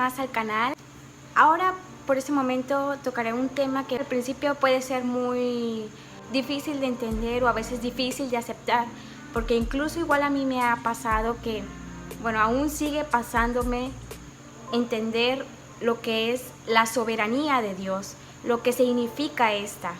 más al canal. Ahora por este momento tocaré un tema que al principio puede ser muy difícil de entender o a veces difícil de aceptar, porque incluso igual a mí me ha pasado que, bueno, aún sigue pasándome entender lo que es la soberanía de Dios, lo que significa esta.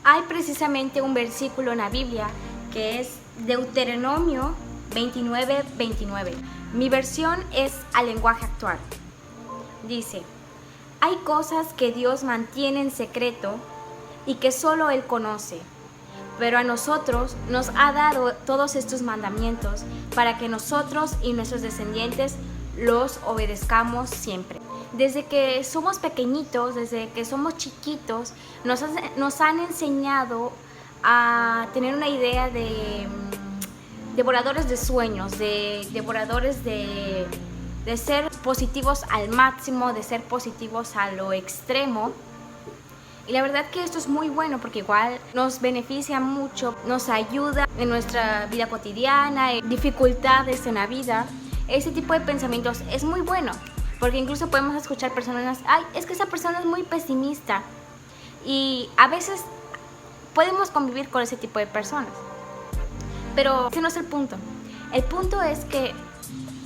Hay precisamente un versículo en la Biblia que es Deuteronomio 29:29. Mi versión es al lenguaje actual. Dice: hay cosas que Dios mantiene en secreto y que solo Él conoce, pero a nosotros nos ha dado todos estos mandamientos para que nosotros y nuestros descendientes los obedezcamos siempre. Desde que somos pequeñitos, desde que somos chiquitos, nos han enseñado a tener una idea de devoradores de sueños, de devoradores de ser positivos al máximo, de ser positivos a lo extremo. Y la verdad que esto es muy bueno porque igual nos beneficia mucho, nos ayuda en nuestra vida cotidiana, en dificultades en la vida. Ese tipo de pensamientos es muy bueno porque incluso podemos escuchar personas, ay, es que esa persona es muy pesimista, y a veces podemos convivir con ese tipo de personas, pero ese no es el punto. El punto es que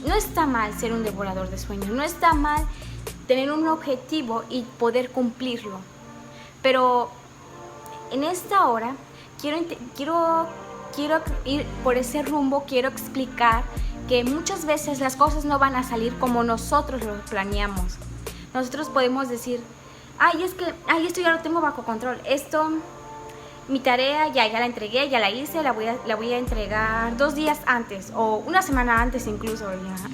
no está mal ser un devorador de sueños, no está mal tener un objetivo y poder cumplirlo, pero en esta hora quiero ir por ese rumbo. Quiero explicar que muchas veces las cosas no van a salir como nosotros lo planeamos. Nosotros podemos decir, esto ya lo tengo bajo control, mi tarea ya la entregué, ya la hice, la voy a entregar 2 días antes o una semana antes incluso,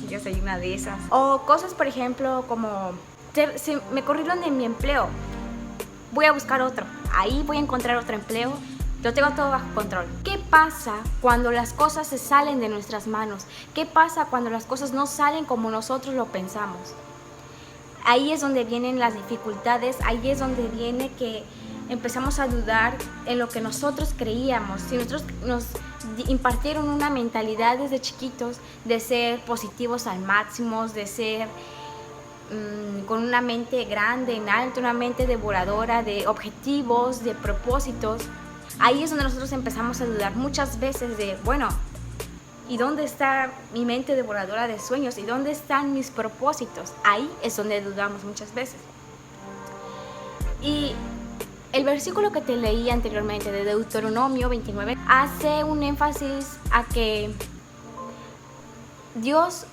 ya soy una de esas. O cosas, por ejemplo, como me corrieron de mi empleo, voy a buscar otro, ahí voy a encontrar otro empleo, lo tengo todo bajo control. ¿Qué pasa cuando las cosas se salen de nuestras manos? ¿Qué pasa cuando las cosas no salen como nosotros lo pensamos? Ahí es donde vienen las dificultades, ahí es donde viene que empezamos a dudar en lo que nosotros creíamos. Si nosotros nos impartieron una mentalidad desde chiquitos de ser positivos al máximo, de ser con una mente grande, en alto, una mente devoradora de objetivos, de propósitos, ahí es donde nosotros empezamos a dudar muchas veces de, bueno, ¿y dónde está mi mente devoradora de sueños? ¿Y dónde están mis propósitos? Ahí es donde dudamos muchas veces. Y el versículo que te leí anteriormente de Deuteronomio 29 hace un énfasis a que Dios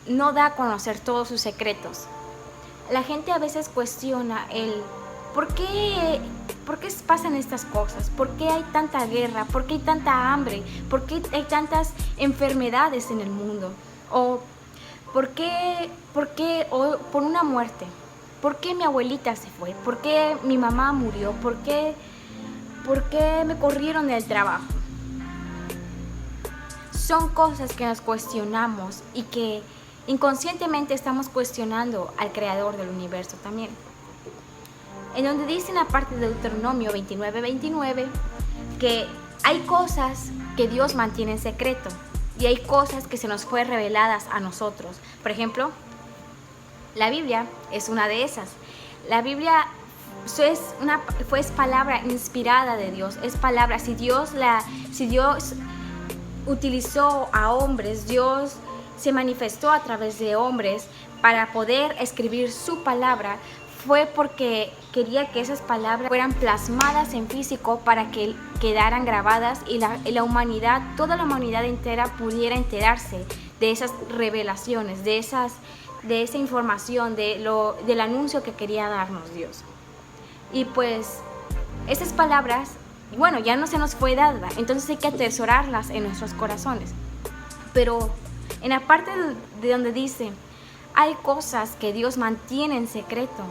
no da a conocer todos sus secretos. La gente a veces cuestiona ¿por qué pasan estas cosas? ¿Por qué hay tanta guerra? ¿Por qué hay tanta hambre? ¿Por qué hay tantas enfermedades en el mundo? ¿O por una muerte? ¿Por qué mi abuelita se fue? ¿Por qué mi mamá murió? ¿Por qué me corrieron del trabajo? Son cosas que nos cuestionamos y que inconscientemente estamos cuestionando al creador del universo también. En donde dice en la parte de Deuteronomio 29:29 que hay cosas que Dios mantiene en secreto y hay cosas que se nos fue reveladas a nosotros. Por ejemplo, la Biblia es una de esas. La Biblia es palabra inspirada de Dios, es palabra. Si Dios utilizó a hombres, Dios se manifestó a través de hombres para poder escribir su palabra, fue porque quería que esas palabras fueran plasmadas en físico para que quedaran grabadas y la humanidad, toda la humanidad entera pudiera enterarse de esas revelaciones, de esa información, del anuncio que quería darnos Dios. Y pues esas palabras, bueno, ya no se nos fue dada, entonces hay que atesorarlas en nuestros corazones. Pero en la parte de donde dice, hay cosas que Dios mantiene en secreto,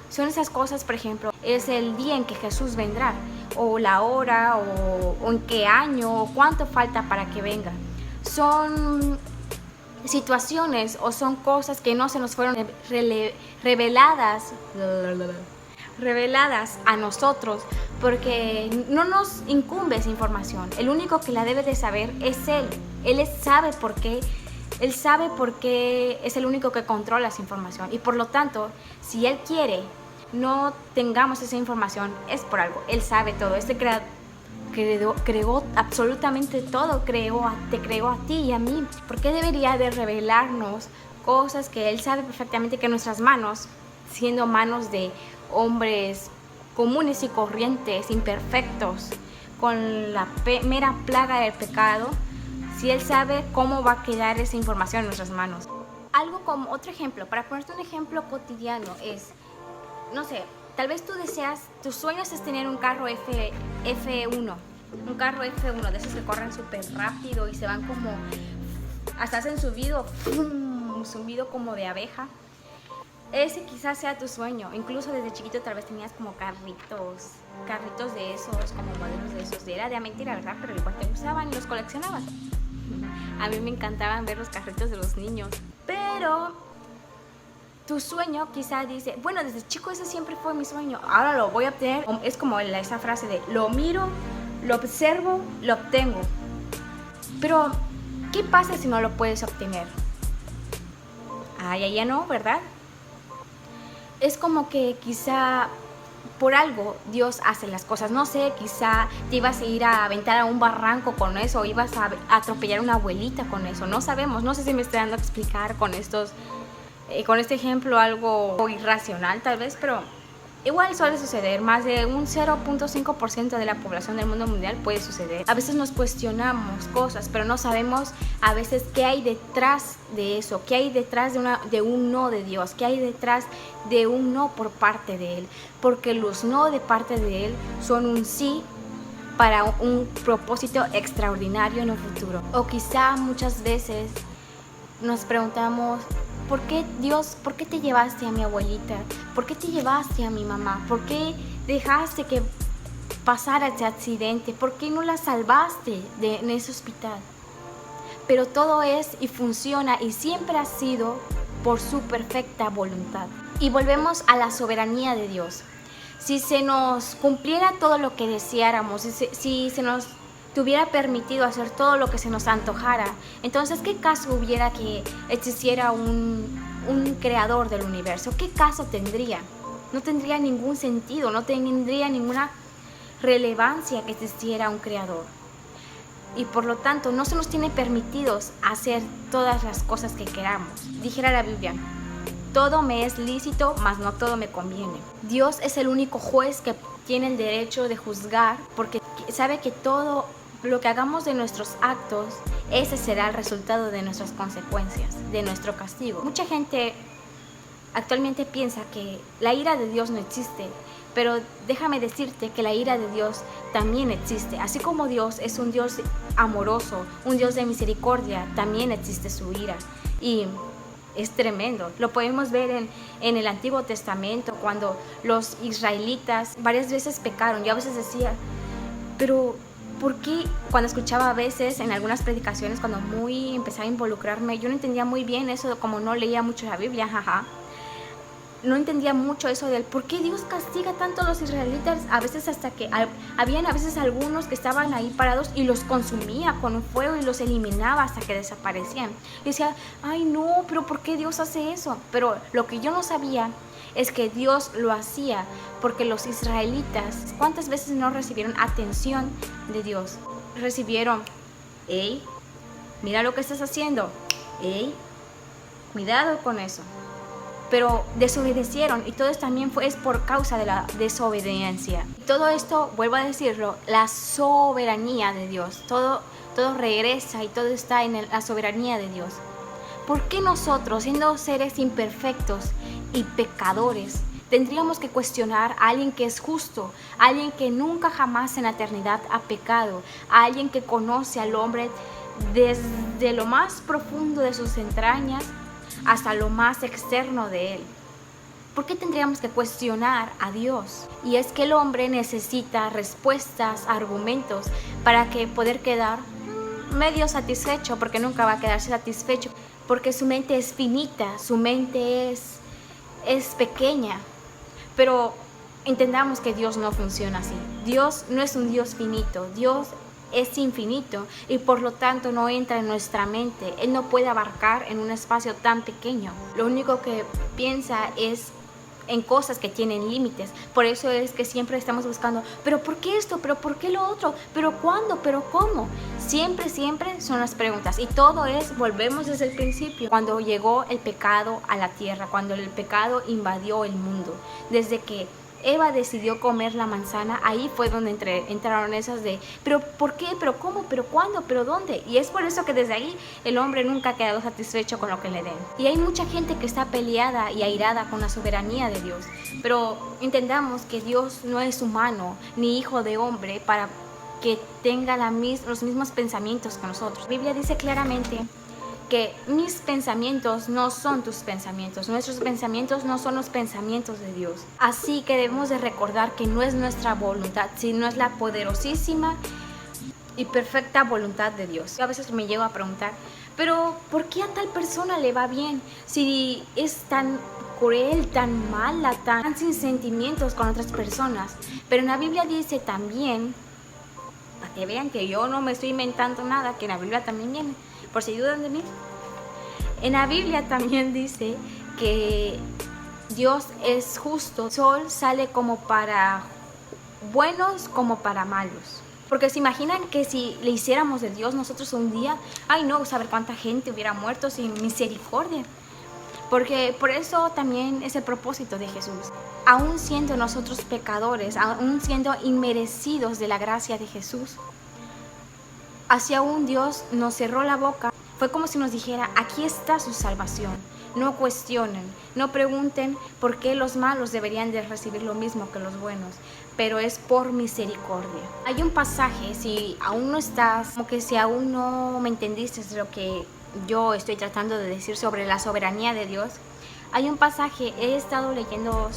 son esas cosas, por ejemplo, es el día en que Jesús vendrá, o la hora, o en qué año, o cuánto falta para que venga. Son situaciones o son cosas que no se nos fueron reveladas a nosotros, porque no nos incumbe esa información. El único que la debe de saber es Él. Él sabe por qué Él sabe por qué es el único que controla esa información. Y por lo tanto, si Él quiere no tengamos esa información, es por algo. Él sabe todo. Creó absolutamente todo. Te creó a ti y a mí. ¿Por qué debería de revelarnos cosas que Él sabe perfectamente que nuestras manos, siendo manos de hombres comunes y corrientes, imperfectos, con la mera plaga del pecado, si Él sabe cómo va a quedar esa información en nuestras manos? Algo como otro ejemplo, para ponerte un ejemplo cotidiano, es, no sé, tal vez tus sueños es tener un carro F1, un carro F1, de esos que corren súper rápido y se van como, hasta hacen un zumbido como de abeja. Ese quizás sea tu sueño. Incluso desde chiquito tal vez tenías como carritos de esos, como modelos de esos. Era de mentira, ¿verdad? Pero igual te gustaban y los coleccionabas. A mí me encantaban ver los carritos de los niños. Pero tu sueño quizá dice, bueno, desde chico ese siempre fue mi sueño, ahora lo voy a obtener. Es como esa frase de, lo miro, lo observo, lo obtengo. Pero, ¿qué pasa si no lo puedes obtener? Ya no, ¿verdad? Es como que quizá por algo Dios hace las cosas. No sé, quizá te ibas a ir a aventar a un barranco con eso, o ibas a atropellar a una abuelita con eso. No sabemos, no sé si me estoy dando a explicar con este ejemplo algo irracional tal vez, pero igual suele suceder. Más de un 0.5% de la población del mundo mundial puede suceder. A veces nos cuestionamos cosas, pero no sabemos a veces qué hay detrás de eso, qué hay detrás de un no de Dios, qué hay detrás de un no por parte de Él. Porque los no de parte de Él son un sí para un propósito extraordinario en un futuro. O quizá muchas veces nos preguntamos, ¿por qué Dios, por qué te llevaste a mi abuelita? ¿Por qué te llevaste a mi mamá? ¿Por qué dejaste que pasara ese accidente? ¿Por qué no la salvaste en ese hospital? Pero todo es y funciona y siempre ha sido por su perfecta voluntad. Y volvemos a la soberanía de Dios. Si se nos cumpliera todo lo que deseáramos, si se nos tuviera permitido hacer todo lo que se nos antojara, entonces ¿qué caso hubiera que existiera un creador del universo? ¿Qué caso tendría? No tendría ningún sentido, no tendría ninguna relevancia que existiera un creador. Y por lo tanto no se nos tiene permitidos hacer todas las cosas que queramos. Dijera la Biblia, todo me es lícito, mas no todo me conviene. Dios es el único juez que tiene el derecho de juzgar, porque sabe que todo lo que hagamos de nuestros actos, ese será el resultado de nuestras consecuencias, de nuestro castigo. Mucha gente actualmente piensa que la ira de Dios no existe, pero déjame decirte que la ira de Dios también existe. Así como Dios es un Dios amoroso, un Dios de misericordia, también existe su ira. Y es tremendo. Lo podemos ver en el Antiguo Testamento, cuando los israelitas varias veces pecaron. Yo a veces decía, pero ¿por qué? Cuando escuchaba a veces en algunas predicaciones, cuando empezaba a involucrarme, yo no entendía muy bien eso, como no leía mucho la Biblia, no entendía mucho eso del por qué Dios castiga tanto a los israelitas, a veces hasta que habían a veces algunos que estaban ahí parados y los consumía con un fuego y los eliminaba hasta que desaparecían. Y decía, ay no, pero ¿por qué Dios hace eso? Pero lo que yo no sabía es que Dios lo hacía porque los israelitas, ¿cuántas veces no recibieron atención de Dios? Recibieron, hey, mira lo que estás haciendo, hey, cuidado con eso. Pero desobedecieron, y todo esto también es por causa de la desobediencia. Todo esto, vuelvo a decirlo, la soberanía de Dios, todo regresa y todo está en la soberanía de Dios. ¿Por qué nosotros, siendo seres imperfectos y pecadores, tendríamos que cuestionar a alguien que es justo, a alguien que nunca jamás en la eternidad ha pecado, a alguien que conoce al hombre desde lo más profundo de sus entrañas hasta lo más externo de él? ¿Por qué tendríamos que cuestionar a Dios? Y es que el hombre necesita respuestas, argumentos para poder quedar medio satisfecho, porque nunca va a quedarse satisfecho, porque su mente es finita, su mente es pequeña. Pero entendamos que Dios no funciona así. Dios no es un Dios finito. Dios es infinito y por lo tanto no entra en nuestra mente. Él no puede abarcar en un espacio tan pequeño. Lo único que piensa es en cosas que tienen límites. Por eso es que siempre estamos buscando, pero ¿por qué esto? ¿Pero por qué lo otro? ¿Pero cuándo? ¿Pero cómo? Siempre son las preguntas. Y todo volvemos desde el principio, cuando llegó el pecado a la tierra, cuando el pecado invadió el mundo. Desde que Eva decidió comer la manzana, ahí fue donde entraron esas de, pero ¿por qué? ¿Pero cómo? ¿Pero cuándo? ¿Pero dónde? Y es por eso que desde ahí el hombre nunca ha quedado satisfecho con lo que le den. Y hay mucha gente que está peleada y airada con la soberanía de Dios. Pero entendamos que Dios no es humano ni hijo de hombre para que tenga los mismos pensamientos que nosotros. La Biblia dice claramente que mis pensamientos no son tus pensamientos, nuestros pensamientos no son los pensamientos de Dios. Así que debemos de recordar que no es nuestra voluntad, sino es la poderosísima y perfecta voluntad de Dios. Yo a veces me llego a preguntar, pero ¿por qué a tal persona le va bien si es tan cruel, tan mala, tan sin sentimientos con otras personas? Pero en la Biblia dice también, para que vean que yo no me estoy inventando nada, que en la Biblia también viene, por si dudan de mí. En la Biblia también dice que Dios es justo. El sol sale como para buenos como para malos. Porque se imaginan que si le hiciéramos de Dios nosotros un día, ay no, saber cuánta gente hubiera muerto sin misericordia. Porque por eso también es el propósito de Jesús. Aún siendo nosotros pecadores, aún siendo inmerecidos de la gracia de Jesús, hacia un Dios nos cerró la boca. Fue como si nos dijera, aquí está su salvación. No cuestionen, no pregunten por qué los malos deberían de recibir lo mismo que los buenos, pero es por misericordia. Hay un pasaje, si aún no estás, como que si aún no me entendiste lo que yo estoy tratando de decir sobre la soberanía de Dios, hay un pasaje, he estado leyendo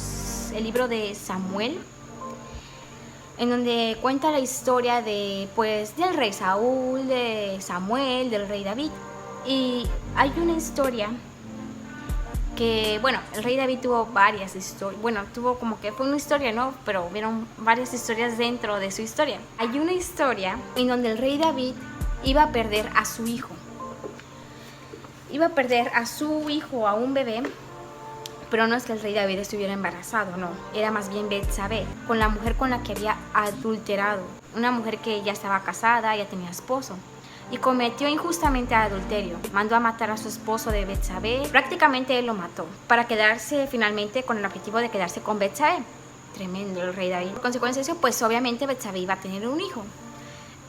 el libro de Samuel, en donde cuenta la historia del rey Saúl, de Samuel, del rey David. Y hay una historia que, el rey David tuvo varias historias, tuvo como que fue una historia, ¿no? Pero hubieron varias historias dentro de su historia. Hay una historia en donde el rey David iba a perder a su hijo. Iba a perder a su hijo, a un bebé. Pero no es que el rey David estuviera embarazado, no. Era más bien Betsabé, con la mujer con la que había adulterado. Una mujer que ya estaba casada, ya tenía esposo. Y cometió injustamente adulterio. Mandó a matar a su esposo de Betsabé. Prácticamente él lo mató, para quedarse finalmente con el objetivo de quedarse con Betsabé. Tremendo el rey David. Por consecuencia de eso, obviamente Betsabé iba a tener un hijo.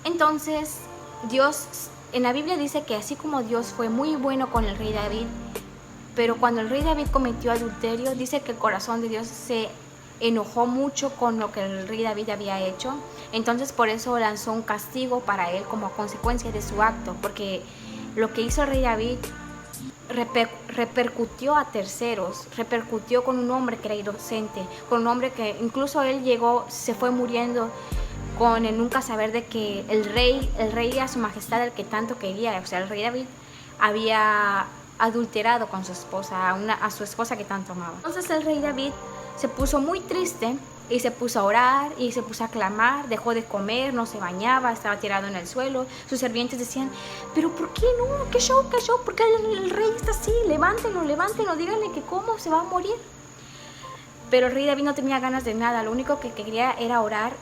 Entonces, Dios, en la Biblia dice que así como Dios fue muy bueno con el rey David, pero cuando el rey David cometió adulterio, dice que el corazón de Dios se enojó mucho con lo que el rey David había hecho. Entonces por eso lanzó un castigo para él como consecuencia de su acto, porque lo que hizo el rey David repercutió a terceros, repercutió con un hombre que era inocente, con un hombre que incluso él se fue muriendo con el nunca saber de que el rey a su majestad, el que tanto quería, o sea, el rey David había adulterado con su esposa, a su esposa que tanto amaba. Entonces el rey David se puso muy triste y se puso a orar y se puso a clamar, dejó de comer, no se bañaba, estaba tirado en el suelo. Sus sirvientes decían, pero ¿por qué no? ¿Qué show? ¿Por qué el rey está así? Levántenlo, díganle que cómo se va a morir. Pero el rey David no tenía ganas de nada, lo único que quería era orar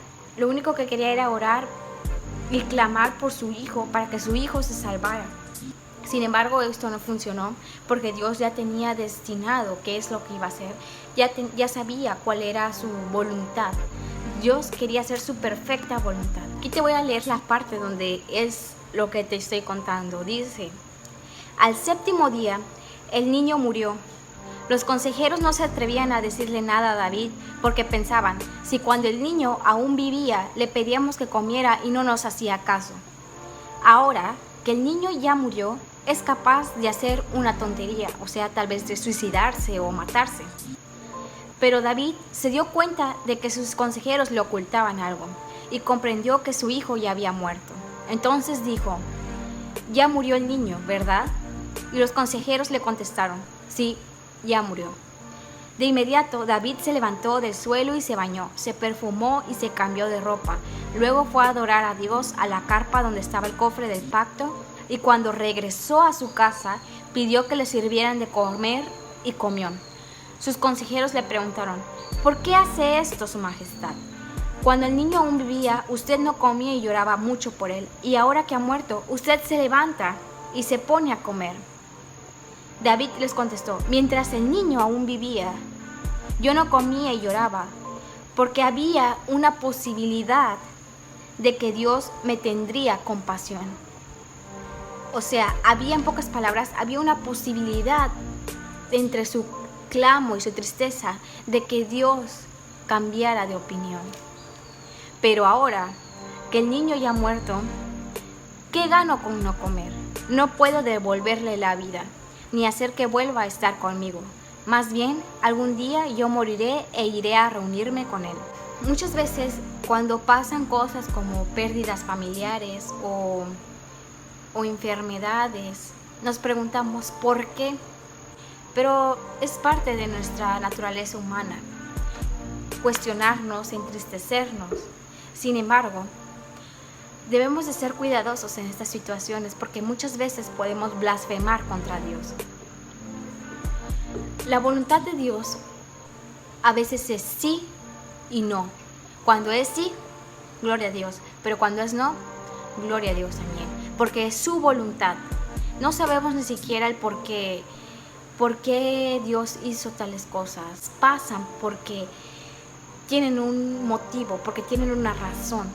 y clamar por su hijo, para que su hijo se salvara. Sin embargo, esto no funcionó porque Dios ya tenía destinado qué es lo que iba a hacer. Ya sabía cuál era su voluntad. Dios quería hacer su perfecta voluntad. Aquí te voy a leer la parte donde es lo que te estoy contando. Dice, al séptimo día, el niño murió. Los consejeros no se atrevían a decirle nada a David porque pensaban, si cuando el niño aún vivía, le pedíamos que comiera y no nos hacía caso. Ahora que el niño ya murió, es capaz de hacer una tontería, o sea, tal vez de suicidarse o matarse. Pero David se dio cuenta de que sus consejeros le ocultaban algo y comprendió que su hijo ya había muerto. Entonces dijo, ya murió el niño, ¿verdad? Y los consejeros le contestaron, sí, ya murió. De inmediato David se levantó del suelo y se bañó, se perfumó y se cambió de ropa. Luego fue a adorar a Dios a la carpa donde estaba el cofre del pacto, y cuando regresó a su casa pidió que le sirvieran de comer y comió. Sus consejeros le preguntaron: ¿por qué hace esto, su majestad? Cuando el niño aún vivía, usted no comía y lloraba mucho por él, y ahora que ha muerto, usted se levanta y se pone a comer. David les contestó: mientras el niño aún vivía, yo no comía y lloraba, porque había una posibilidad de que Dios me tendría compasión. O sea, había, en pocas palabras, había una posibilidad entre su clamo y su tristeza de que Dios cambiara de opinión. Pero ahora que el niño ya ha muerto, ¿qué gano con no comer? No puedo devolverle la vida, ni hacer que vuelva a estar conmigo. Más bien, algún día yo moriré e iré a reunirme con él. Muchas veces, cuando pasan cosas como pérdidas familiares o enfermedades, nos preguntamos ¿por qué? Pero es parte de nuestra naturaleza humana cuestionarnos, entristecernos. Sin embargo, debemos de ser cuidadosos en estas situaciones porque muchas veces podemos blasfemar contra Dios. La voluntad de Dios a veces es sí y no. Cuando es sí, gloria a Dios, pero cuando es no, gloria a Dios también, porque es su voluntad. No sabemos ni siquiera el por qué Dios hizo tales cosas. Pasan porque tienen un motivo, porque tienen una razón.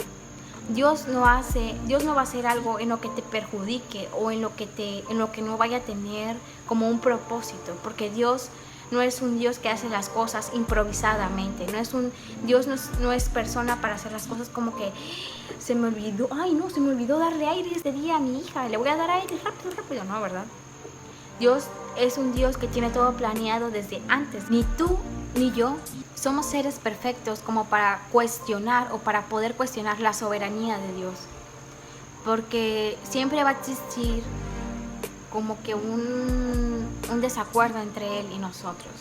Dios no va a hacer algo en lo que te perjudique o en lo que no vaya a tener como un propósito, porque Dios no es un Dios que hace las cosas improvisadamente. Dios no es persona para hacer las cosas como que se me olvidó darle aire este día a mi hija, le voy a dar aire rápido, no, ¿verdad? Dios es un Dios que tiene todo planeado desde antes. Ni tú ni yo somos seres perfectos como para cuestionar o para poder cuestionar la soberanía de Dios, porque siempre va a existir como que un desacuerdo entre Él y nosotros,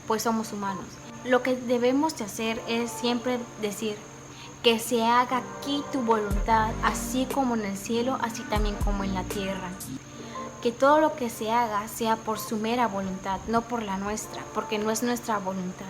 pues somos humanos. Lo que debemos de hacer es siempre decir: que se haga aquí tu voluntad, así como en el cielo, así también como en la tierra. Que todo lo que se haga sea por su mera voluntad, no por la nuestra, porque no es nuestra voluntad.